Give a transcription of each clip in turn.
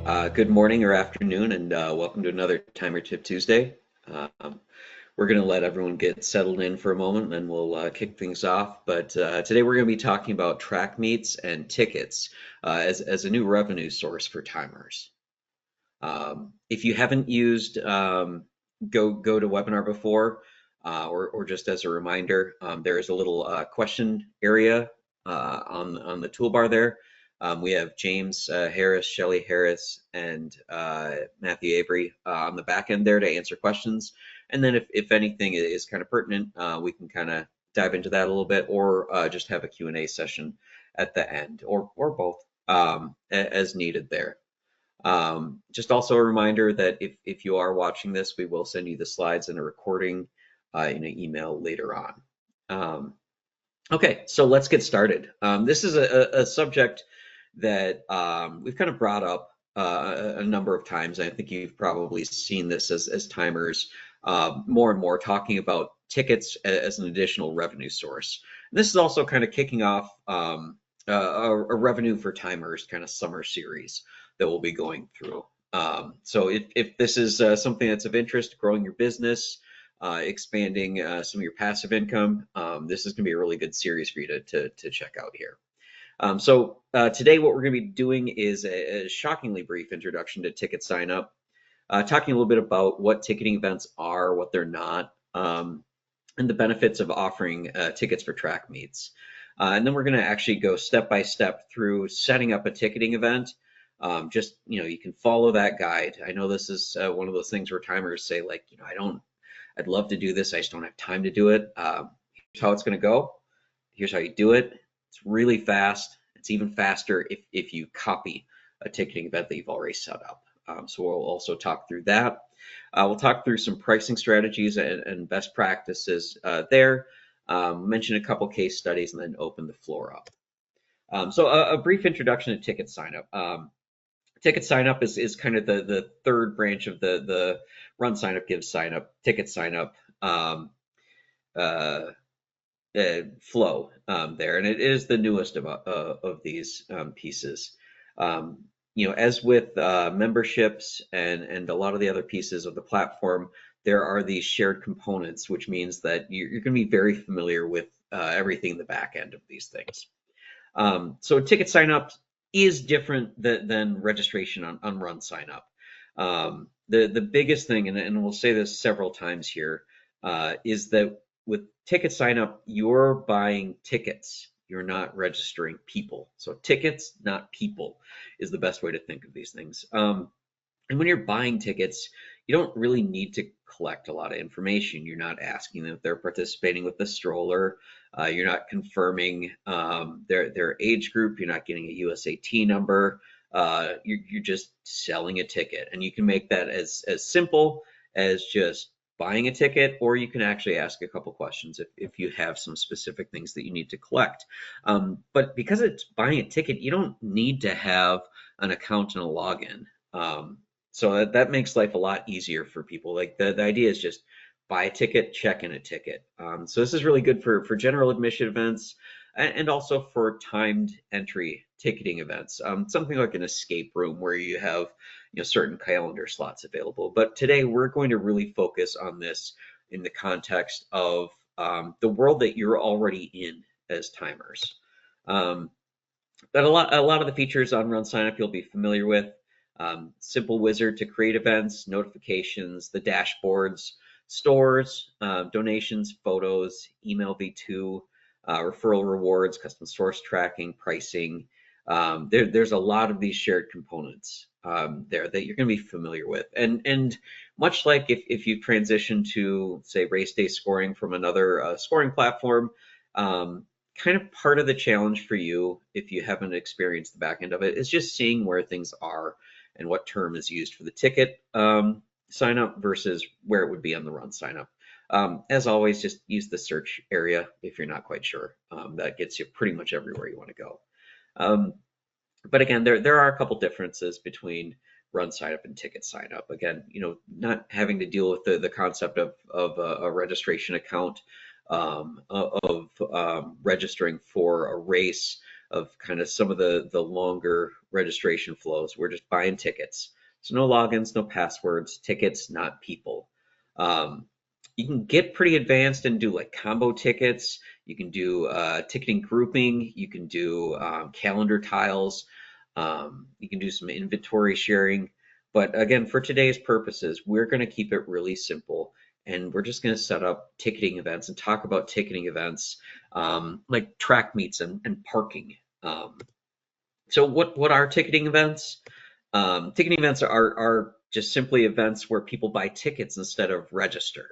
Good morning or afternoon, and welcome to another Timer Tip Tuesday. We're going to let everyone get settled in for a moment, and then we'll kick things off. But today we're going to be talking about track meets and tickets as a new revenue source for timers. If you haven't used GoToWebinar before, or just as a reminder, there is a little question area on the toolbar there. We have James Harris, Shelley Harris, and Matthew Avery on the back end there to answer questions. And then if anything is kind of pertinent, we can kind of dive into that a little bit, or just have a Q&A session at the end, or both, as needed there. Just also a reminder that if you are watching this, we will send you the slides and a recording in an email later on. Okay, so let's get started. This is a subject that we've kind of brought up a number of times. I think you've probably seen this as timers more and more talking about tickets as an additional revenue source. And this is also kind of kicking off a revenue for timers kind of summer series that we'll be going through. So if this is something that's of interest, growing your business, expanding some of your passive income, this is going to be a really good series for you to check out here. So today what we're going to be doing is a shockingly brief introduction to TicketSignup, talking a little bit about what ticketing events are, what they're not, and the benefits of offering tickets for track meets. And then we're going to actually go step by step through setting up a ticketing event. Just, you can follow that guide. I know this is one of those things where timers say, like, I'd love to do this, I just don't have time to do it. Here's how it's going to go. Here's how you do it. It's really fast. It's even faster if you copy a ticketing event that you've already set up. So we'll also talk through that. We'll talk through some pricing strategies and best practices there. Mention a couple case studies and then open the floor up. So a brief introduction to TicketSignup. TicketSignup is kind of the third branch of the RunSignup, GiveSignup, TicketSignup flow there, and it is the newest of these pieces. As with memberships and a lot of the other pieces of the platform, there are these shared components, which means that you're going to be very familiar with everything in the back end of these things. So TicketSignup is different than registration on RunSignup. The biggest thing, and we'll say this several times here, is that with TicketSignup, you're buying tickets. You're not registering people. So tickets, not people, is the best way to think of these things. And when you're buying tickets, you don't really need to collect a lot of information. You're not asking them if they're participating with the stroller. You're not confirming their age group. You're not getting a USAT number. You're just selling a ticket. And you can make that as simple as just buying a ticket, or you can actually ask a couple questions if you have some specific things that you need to collect. But because it's buying a ticket, you don't need to have an account and a login. So that makes life a lot easier for people. Like the idea is just buy a ticket, check in a ticket. So this is really good for general admission events and also for timed entry ticketing events. Something like an escape room where you have certain calendar slots available. But today we're going to really focus on this in the context of the world that you're already in as timers. But a lot of the features on RunSignup you'll be familiar with. Simple wizard to create events, notifications, the dashboards, stores, donations, photos, email v2, referral rewards, custom source tracking, pricing. There's a lot of these shared components there that you're going to be familiar with. And much like if you transition to, say, race day scoring from another scoring platform, kind of part of the challenge for you, if you haven't experienced the back end of it, is just seeing where things are and what term is used for the ticket sign up versus where it would be on the RunSignup. As always, just use the search area if you're not quite sure. That gets you pretty much everywhere you want to go. But again, there are a couple differences between RunSignup and TicketSignup. Again, not having to deal with the concept of a registration account, of registering for a race, of kind of some of the longer registration flows. We're just buying tickets. So no logins, no passwords, tickets, not people. Um, you can get pretty advanced and do like combo tickets. You can do ticketing grouping. You can do calendar tiles. You can do some inventory sharing. But again, for today's purposes, we're going to keep it really simple. And we're just going to set up ticketing events and talk about ticketing events like track meets and parking. Um, so what are ticketing events? Ticketing events are just simply events where people buy tickets instead of register.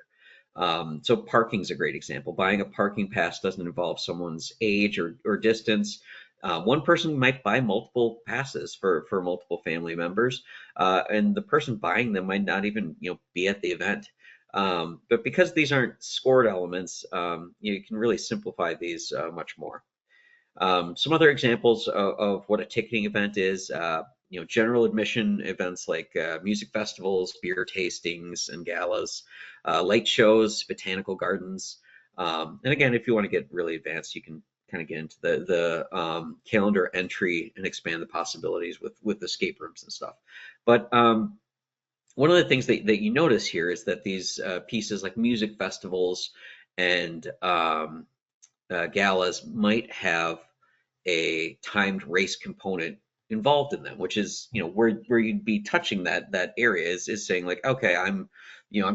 So parking is a great example. Buying a parking pass doesn't involve someone's age or distance. One person might buy multiple passes for multiple family members, and the person buying them might not even be at the event. But because these aren't scored elements, you can really simplify these much more. Some other examples of what a ticketing event is, general admission events like music festivals, beer tastings and galas, light shows, botanical gardens. And again, if you want to get really advanced, you can kind of get into the calendar entry and expand the possibilities with escape rooms and stuff. But one of the things that you notice here is that these pieces like music festivals and galas might have a timed race component involved in them, which is where you'd be touching that area is saying like, okay, I'm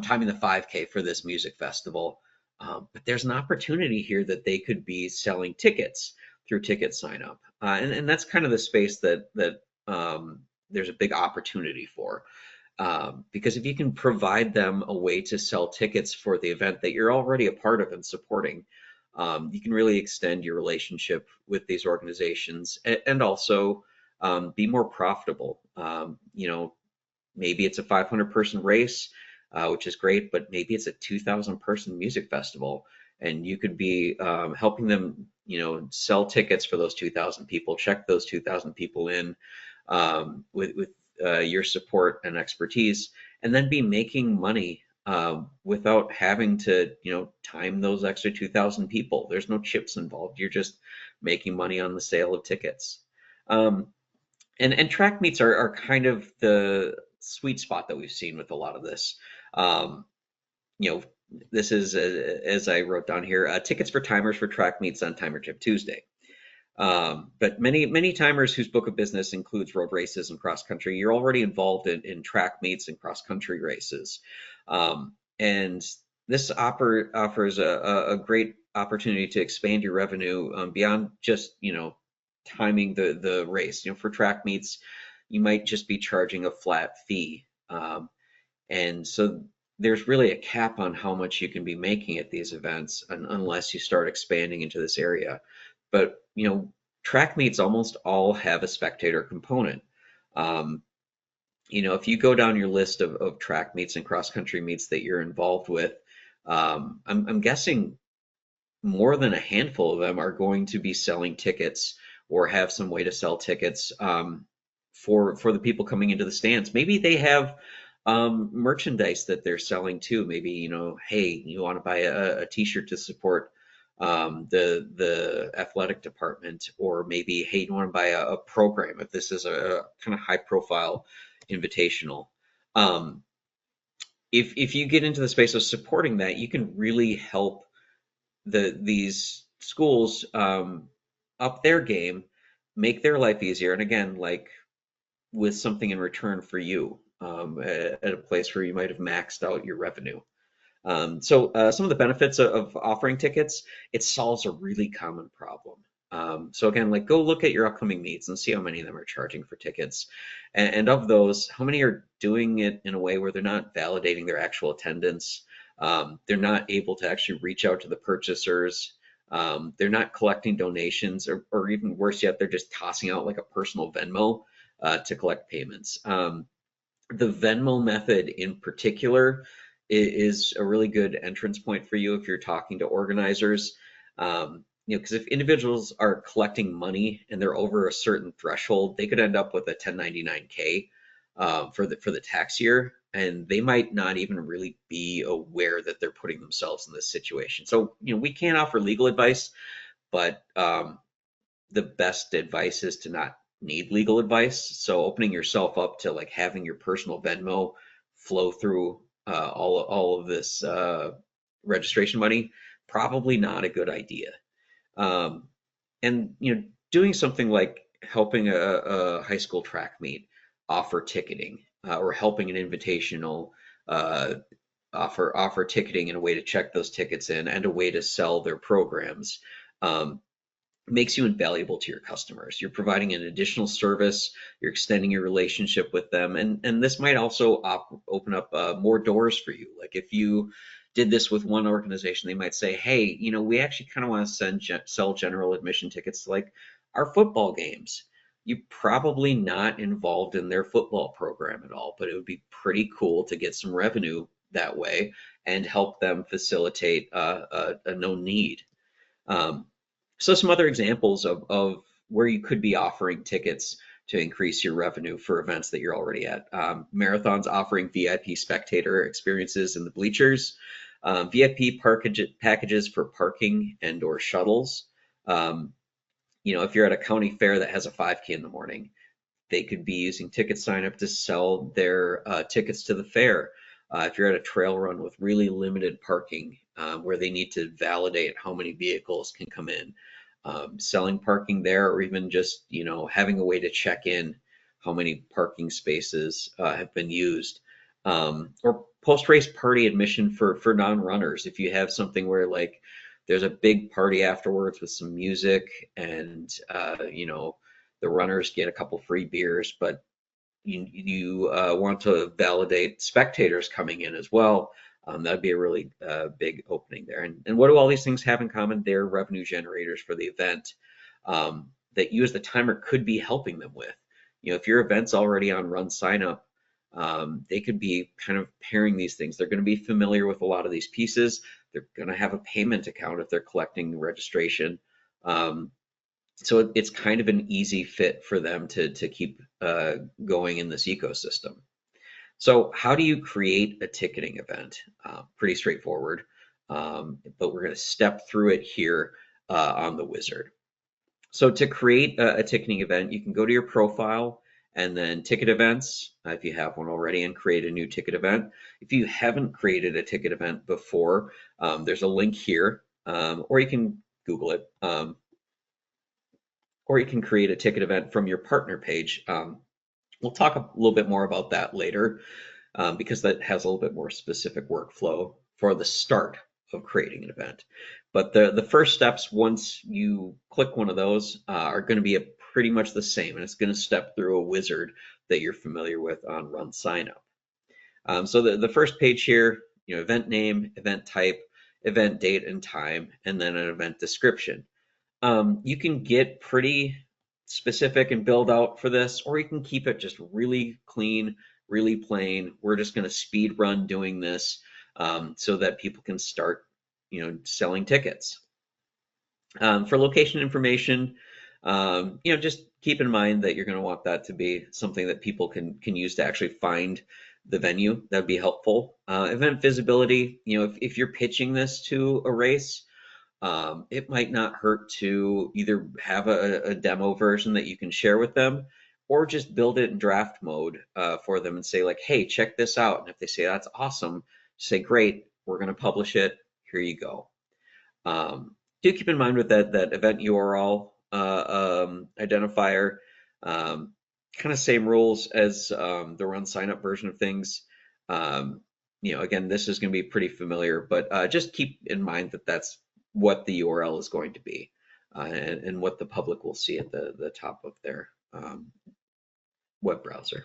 timing the 5K for this music festival, but there's an opportunity here that they could be selling tickets through TicketSignup, and that's kind of the space that there's a big opportunity for. Because if you can provide them a way to sell tickets for the event that you're already a part of and supporting, you can really extend your relationship with these organizations and also be more profitable. Maybe it's a 500-person race, which is great, but maybe it's a 2,000-person music festival, and you could be helping them, sell tickets for those 2,000 people, check those 2,000 people in with your support and expertise, and then be making money without having to, time those extra 2,000 people. There's no chips involved. You're just making money on the sale of tickets. Um, and track meets are kind of the sweet spot that we've seen with a lot of this. Um, you know, this is, as I wrote down here, tickets for timers for track meets on Timer Trip Tuesday. But many timers whose book of business includes road races and cross country, you're already involved in track meets and cross country races. And this offers a great opportunity to expand your revenue beyond just, timing the race. For track meets, you might just be charging a flat fee. And so there's really a cap on how much you can be making at these events unless you start expanding into this area. But, track meets almost all have a spectator component. Um, if you go down your list of track meets and cross country meets that you're involved with, I'm guessing more than a handful of them are going to be selling tickets or have some way to sell tickets for the people coming into the stands. Maybe they have merchandise that they're selling too. Maybe, hey, you want to buy a t-shirt to support the athletic department, or maybe, hey, you want to buy a program if this is a kind of high profile invitational. Um, if you get into the space of supporting that, you can really help these schools up their game, make their life easier, and again, like with something in return for you at a place where you might have maxed out your revenue. So some of the benefits of offering tickets, it solves a really common problem. So again, like go look at your upcoming meets and see how many of them are charging for tickets. And of those, how many are doing it in a way where they're not validating their actual attendance? They're not able to actually reach out to the purchasers. They're not collecting donations, or even worse yet, they're just tossing out like a personal Venmo to collect payments. The Venmo method in particular is a really good entrance point for you if you're talking to organizers. Because if individuals are collecting money and they're over a certain threshold, they could end up with a 1099-K for the tax year, and they might not even really be aware that they're putting themselves in this situation. So, we can't offer legal advice, but the best advice is to not need legal advice. So opening yourself up to like having your personal Venmo flow through all of this registration money, probably not a good idea. Um, and doing something like helping a high school track meet offer ticketing, or helping an invitational uh, offer ticketing and a way to check those tickets in and a way to sell their programs. Um, Makes you invaluable to your customers. You're providing an additional service, you're extending your relationship with them, and this might also open up more doors for you. Like if you did this with one organization, they might say, hey, we actually kind of want to sell general admission tickets to like our football games. You're probably not involved in their football program at all, but it would be pretty cool to get some revenue that way and help them facilitate a known need. Um, so some other examples of where you could be offering tickets to increase your revenue for events that you're already at. Marathons offering VIP spectator experiences in the bleachers, VIP packages for parking and or shuttles. Um, if you're at a county fair that has a 5K in the morning, they could be using TicketSignup to sell their tickets to the fair. If you're at a trail run with really limited parking, where they need to validate how many vehicles can come in, selling parking there, or even just having a way to check in how many parking spaces have been used, or post-race party admission for non-runners. If you have something where like there's a big party afterwards with some music and the runners get a couple free beers, but you want to validate spectators coming in as well. That'd be a really big opening there. And what do all these things have in common? They're revenue generators for the event, that you as the timer could be helping them with. If your event's already on RunSignup, they could be kind of pairing these things. They're going to be familiar with a lot of these pieces. They're going to have a payment account if they're collecting registration. So it's kind of an easy fit for them to keep going in this ecosystem. So how do you create a ticketing event? Pretty straightforward, but we're going to step through it here on the wizard. So to create a ticketing event, you can go to your profile and then ticket events, if you have one already, and create a new ticket event. If you haven't created a ticket event before, there's a link here, or you can Google it. Or you can create a ticket event from your partner page. We'll talk a little bit more about that later, because that has a little bit more specific workflow for the start of creating an event. But the first steps, once you click one of those, are going to be pretty much the same, and it's going to step through a wizard that you're familiar with on RunSignup. So the first page here, event name, event type, event date and time, and then an event description. You can get pretty specific and build out for this, or you can keep it just really clean, really plain. We're just going to speed run doing this, so that people can start, selling tickets. For location information, just keep in mind that you're going to want that to be something that people can use to actually find the venue. That'd be helpful. Event visibility, if you're pitching this to a race, it might not hurt to either have a demo version that you can share with them, or just build it in draft mode for them and say like, hey, check this out. And if they say that's awesome, say, great, we're going to publish it. Here you go. Do keep in mind with that event URL identifier, kind of same rules as the RunSignup version of things. Again, this is going to be pretty familiar, but just keep in mind that that's what the URL is going to be, and what the public will see at the top of their web browser.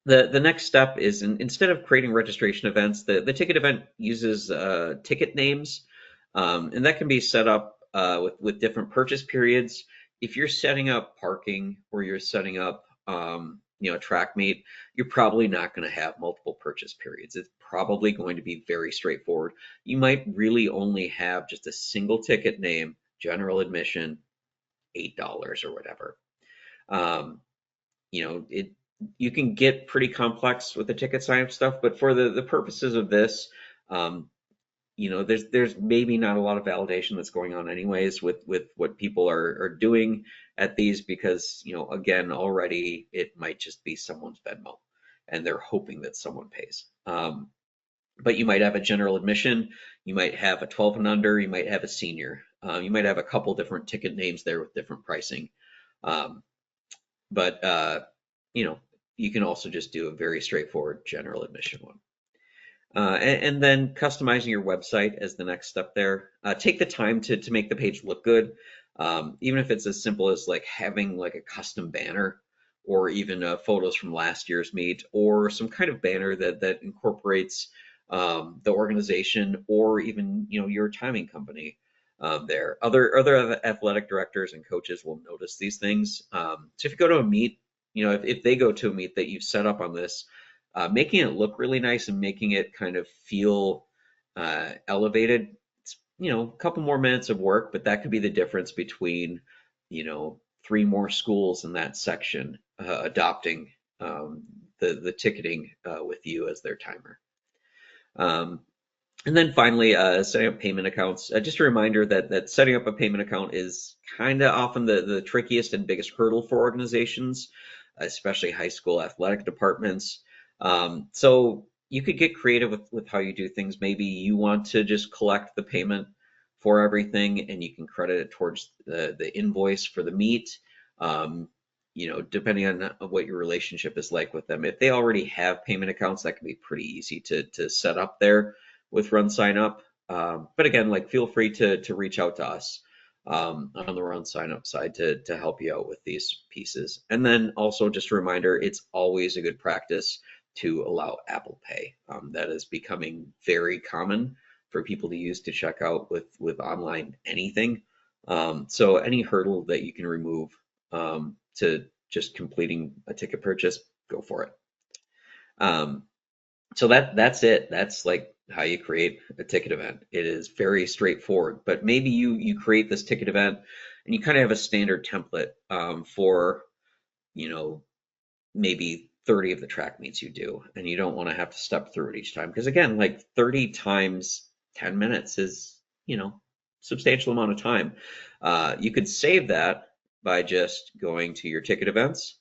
The next step is, instead of creating registration events, the ticket event uses ticket names, and that can be set up with different purchase periods. If you're setting up parking, or you're setting up a track meet, you're probably not going to have multiple purchase periods. It's probably going to be very straightforward. You might really only have just a single ticket name, general admission, $8 or whatever. You can get pretty complex with the ticket sign up stuff, but for the purposes of this, there's maybe not a lot of validation that's going on anyways with what people are doing at these, because again, already it might just be someone's Venmo and they're hoping that someone pays. But you might have a general admission, you might have a 12 and under, you might have a senior, you might have a couple different ticket names there with different pricing. Um, but you know, you can also just do a very straightforward general admission one. And then customizing your website as the next step there. Take the time to make the page look good. Even if it's as simple as like having like a custom banner, or even photos from last year's meet, or some kind of banner that incorporates the organization, or even your timing company there. Other athletic directors and coaches will notice these things. So if you go to a meet, if they go to a meet that you've set up on this, making it look really nice and making it kind of feel elevated. It's, a couple more minutes of work, but that could be the difference between, three more schools in that section adopting the ticketing with you as their timer. Um, and then finally, setting up payment accounts. Just a reminder that setting up a payment account is kind of often the trickiest and biggest hurdle for organizations, especially high school athletic departments. So you could get creative with how you do things. Maybe you want to just collect the payment for everything, and you can credit it towards the invoice for the meet. Depending on what your relationship is like with them. If they already have payment accounts, that can be pretty easy to set up there with RunSignup. But again, like, feel free to reach out to us on the RunSignup side to help you out with these pieces. And then also just a reminder, it's always a good practice to allow Apple Pay. That is becoming very common for people to use to check out with online anything. So any hurdle that you can remove to just completing a ticket purchase, go for it. So that's it. That's like how you create a ticket event. It is very straightforward, but maybe you create this ticket event and you kind of have a standard template for maybe 30 of the track meets you do, and you don't want to have to step through it each time, because again, like 30 times 10 minutes is substantial amount of time. You could save that by just going to your ticket events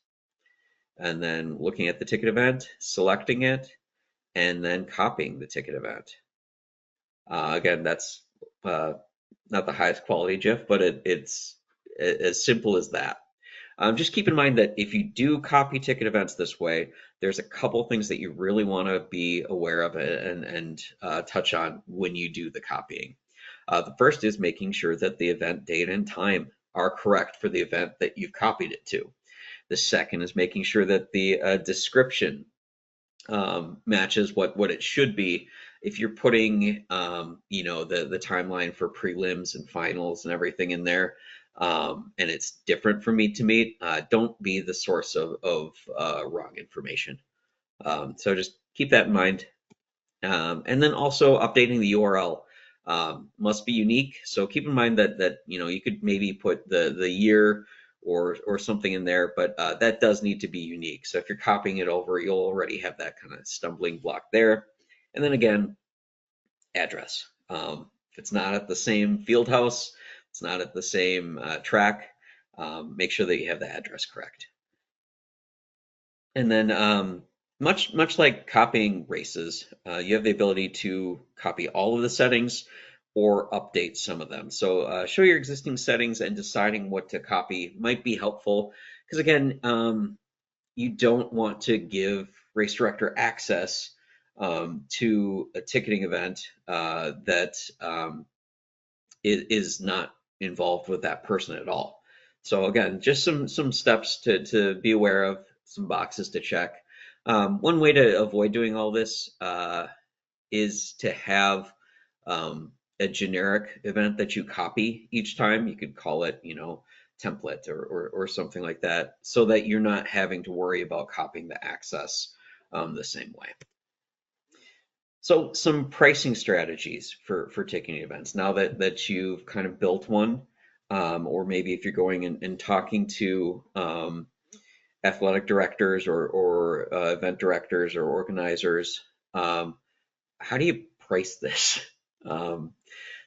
and then looking at the ticket event, selecting it, and then copying the ticket event. Again, that's not the highest quality GIF, but it's as simple as that. Just keep in mind that if you do copy ticket events this way, there's a couple things that you really want to be aware of and touch on when you do the copying. The first is making sure that the event date and time are correct for the event that you've copied it to. The second is making sure that the description matches what it should be. If you're putting the timeline for prelims and finals and everything in there, and it's different from meet to meet, don't be the source of wrong information. So just keep that in mind. And then also updating the URL must be unique. So keep in mind that you could maybe put the year or something in there, but that does need to be unique. So if you're copying it over, you'll already have that kind of stumbling block there. And then again, address. If it's not at the same field house, it's not at the same track, make sure that you have the address correct. And then much like copying races, you have the ability to copy all of the settings or update some of them. So show your existing settings, and deciding what to copy might be helpful, because again, you don't want to give race director access to a ticketing event that is not involved with that person at all. So again, just some steps to be aware of, some boxes to check. One way to avoid doing all this is to have a generic event that you copy each time. You could call it, template or something like that, so that you're not having to worry about copying the access the same way. So some pricing strategies for ticketing events. Now that you've kind of built one, or maybe if you're going and talking to athletic directors or event directors or organizers, how do you price this? Um,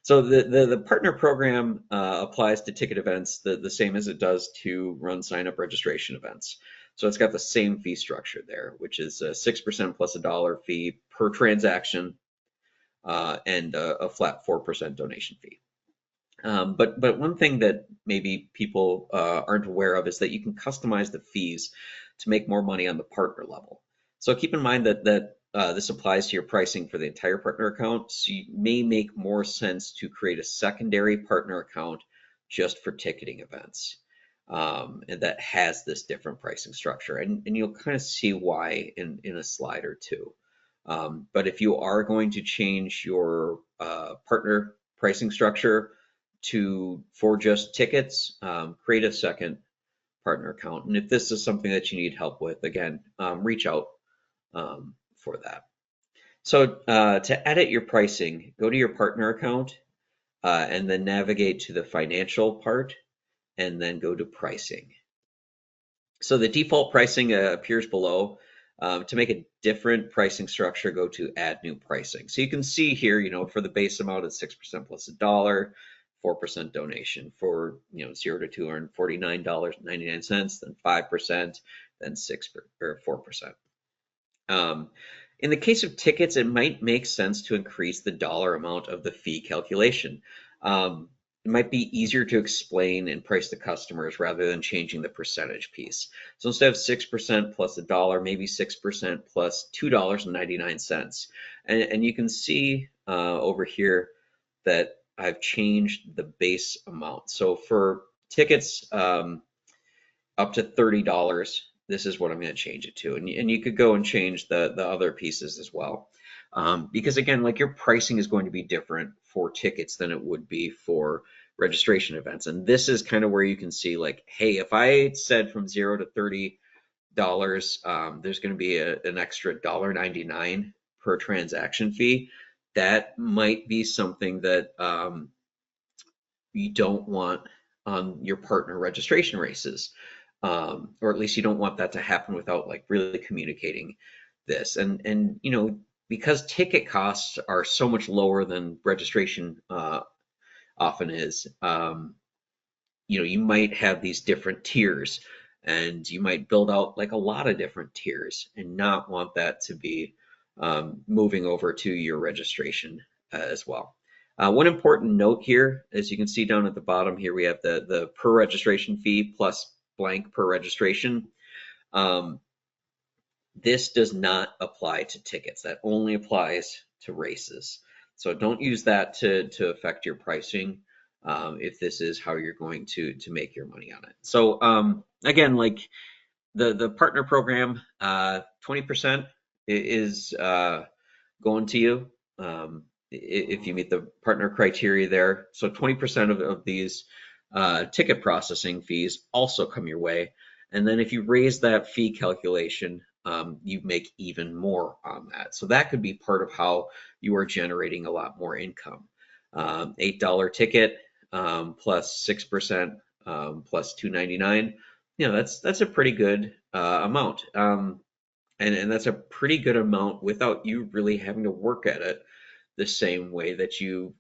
so the partner program applies to ticket events the same as it does to run sign up registration events. So it's got the same fee structure there, which is 6% plus $1 fee per transaction and a flat 4% donation fee. But one thing that maybe people aren't aware of is that you can customize the fees to make more money on the partner level. So keep in mind that this applies to your pricing for the entire partner account. So you may make more sense to create a secondary partner account just for ticketing events. And that has this different pricing structure. And you'll kind of see why in a slide or two. But if you are going to change your partner pricing structure, for just tickets, create a second partner account. And if this is something that you need help with, again, reach out for that. So to edit your pricing, go to your partner account and then navigate to the financial part and then go to pricing. So the default pricing appears below. To make a different pricing structure, go to add new pricing. So you can see here, for the base amount, it's 6% plus $1, 4% donation. For 0 to $249.99, then 5%, then 4%. In the case of tickets, it might make sense to increase the dollar amount of the fee calculation. It might be easier to explain and price to customers rather than changing the percentage piece. So instead of 6% plus $1, maybe 6% plus $2.99. And you can see over here that I've changed the base amount. So for tickets up to $30, this is what I'm going to change it to. And you could go and change the other pieces as well. Because again, like your pricing is going to be different for tickets than it would be for registration events. And this is kind of where you can see like, hey, if I said from 0 to $30, there's going to be an extra $1.99 per transaction fee. That might be something that you don't want on your partner registration races. Or at least you don't want that to happen without like really communicating this. And because ticket costs are so much lower than registration often is, you might have these different tiers, and you might build out like a lot of different tiers and not want that to be moving over to your registration as well. One important note here, as you can see down at the bottom here, we have the per registration fee plus blank per registration. This does not apply to tickets. That only applies to races. So don't use that to affect your pricing if this is how you're going to make your money on it. So again, like the partner program, 20% is going to you if you meet the partner criteria there. So 20% of these ticket processing fees also come your way. And then if you raise that fee calculation, you make even more on that. So that could be part of how you are generating a lot more income. $8 ticket plus 6% plus $2.99. That's a pretty good amount. And that's a pretty good amount without you really having to work at it the same way that you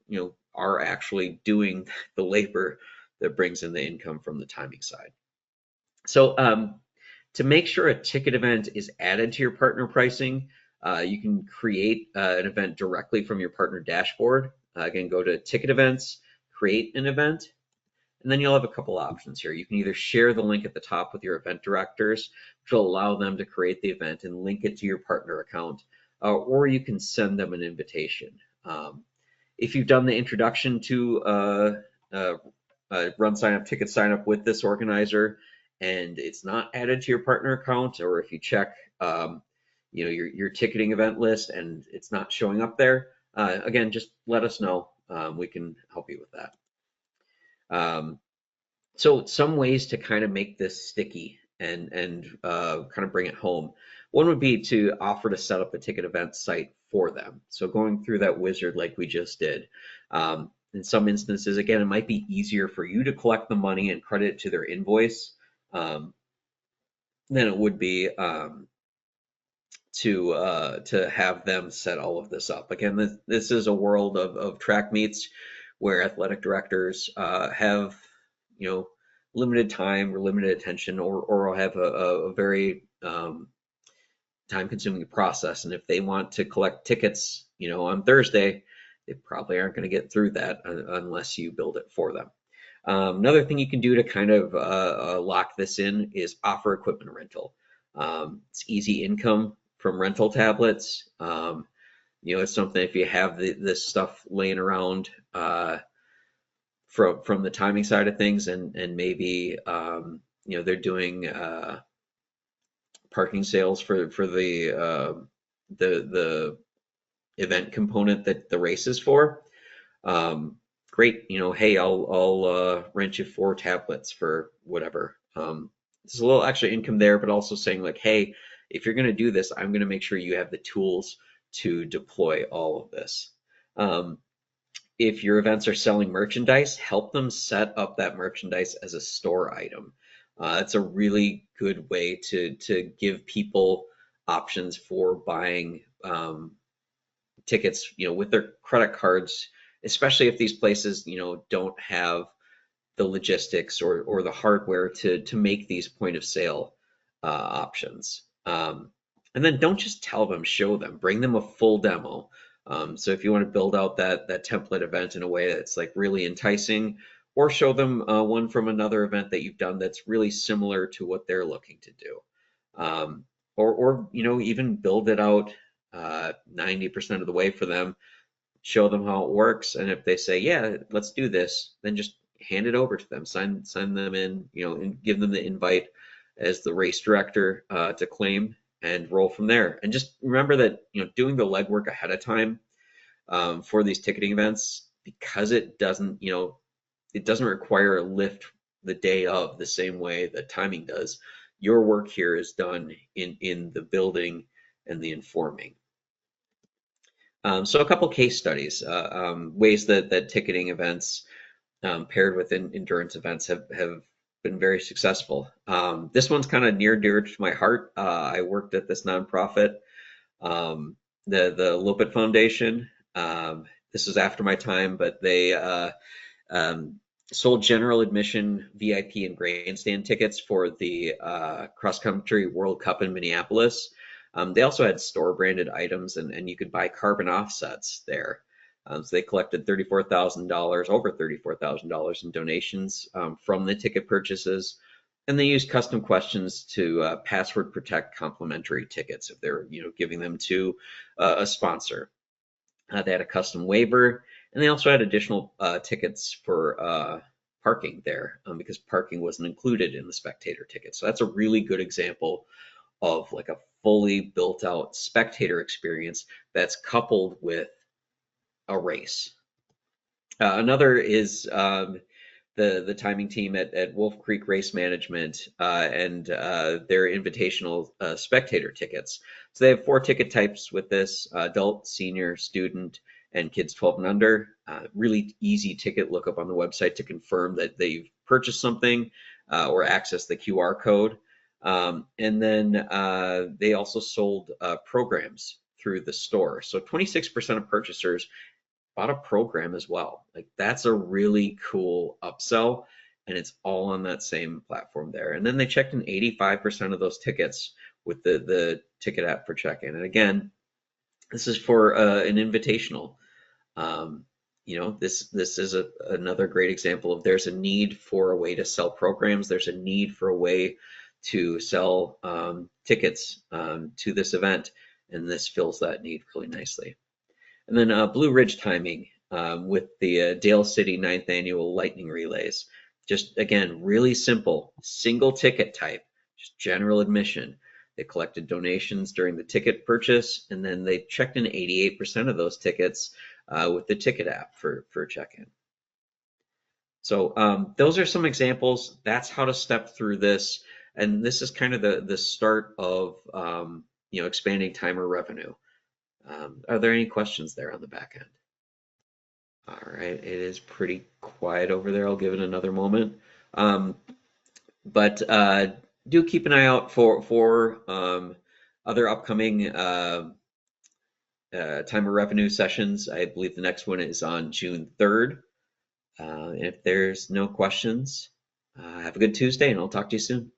are actually doing the labor that brings in the income from the timing side. So to make sure a ticket event is added to your partner pricing, you can create an event directly from your partner dashboard. Again, go to ticket events, create an event, and then you'll have a couple options here. You can either share the link at the top with your event directors, which will allow them to create the event and link it to your partner account, or you can send them an invitation. If you've done the introduction to RunSignup, TicketSignup with this organizer, and it's not added to your partner account, or if you check your ticketing event list and it's not showing up there, again, just let us know. We can help you with that. So some ways to kind of make this sticky and kind of bring it home. One would be to offer to set up a ticket event site for them. So going through that wizard like we just did. In some instances, again, it might be easier for you to collect the money and credit it to their invoice than it would be to have them set all of this up. Again, this is a world of track meets where athletic directors have, you know, limited time or limited attention, or have a very time-consuming process. And if they want to collect tickets, you know, on Thursday, they probably aren't going to get through that unless you build it for them. Another thing you can do to kind of lock this in is offer equipment rental. It's easy income from rental tablets. You know, it's something if you have this stuff laying around from the timing side of things, and maybe you know, they're doing parking sales for the event component that the race is for. Great, you know, hey, I'll rent you 4 tablets for whatever. There's a little extra income there, but also saying like, hey, if you're going to do this, I'm going to make sure you have the tools to deploy all of this. If your events are selling merchandise, help them set up that merchandise as a store item. It's a really good way to give people options for buying tickets, you know, with their credit cards, especially if these places, you know, don't have the logistics or the hardware to make these point of sale options. And then don't just tell them, show them, bring them a full demo. So if you want to build out that template event in a way that's like really enticing, or show them one from another event that you've done that's really similar to what they're looking to do. Or you know, even build it out 90% of the way for them, show them how it works, and if they say, yeah, let's do this, then just hand it over to them, sign them in, you know, and give them the invite as the race director to claim, and roll from there. And just remember that, you know, doing the legwork ahead of time for these ticketing events, because it doesn't, you know, it doesn't require a lift the day of the same way that timing does. Your work here is done in the building and the informing. So a couple case studies, ways that ticketing events paired with endurance events have been very successful. This one's kind of near dear to my heart. I worked at this nonprofit, the Lopet Foundation. This was after my time, but they sold general admission, VIP, and grandstand tickets for the cross country World Cup in Minneapolis. They also had store branded items, and you could buy carbon offsets there. So they collected $34,000, over $34,000 in donations from the ticket purchases, and they used custom questions to password protect complimentary tickets if they're, you know, giving them to a sponsor. They had a custom waiver, and they also had additional tickets for parking there because parking wasn't included in the spectator ticket. So that's a really good example of like a fully built out spectator experience that's coupled with a race. Another is the timing team at Wolf Creek Race Management and their invitational spectator tickets. So they have 4 ticket types with this: adult, senior, student, and kids 12 and under. Really easy ticket lookup on the website to confirm that they've purchased something or access the QR code. And then they also sold programs through the store. So 26% of purchasers bought a program as well. Like that's a really cool upsell, and it's all on that same platform there. And then they checked in 85% of those tickets with the ticket app for check-in. And again, this is for an invitational. You know, this is another great example of there's a need for a way to sell programs. There's a need for a way to sell tickets to this event, and this fills that need really nicely. And then Blue Ridge timing with the Dale City 9th Annual Lightning Relays. Just again, really simple, single ticket type, just general admission. They collected donations during the ticket purchase, and then they checked in 88% of those tickets with the ticket app for check-in. So those are some examples. That's how to step through this. And this is kind of the start of you know, expanding timer revenue. Are there any questions there on the back end? All right, it is pretty quiet over there. I'll give it another moment. But do keep an eye out for other upcoming time of revenue sessions, I believe the next one is on June 3rd. If there's no questions, have a good Tuesday, and I'll talk to you soon.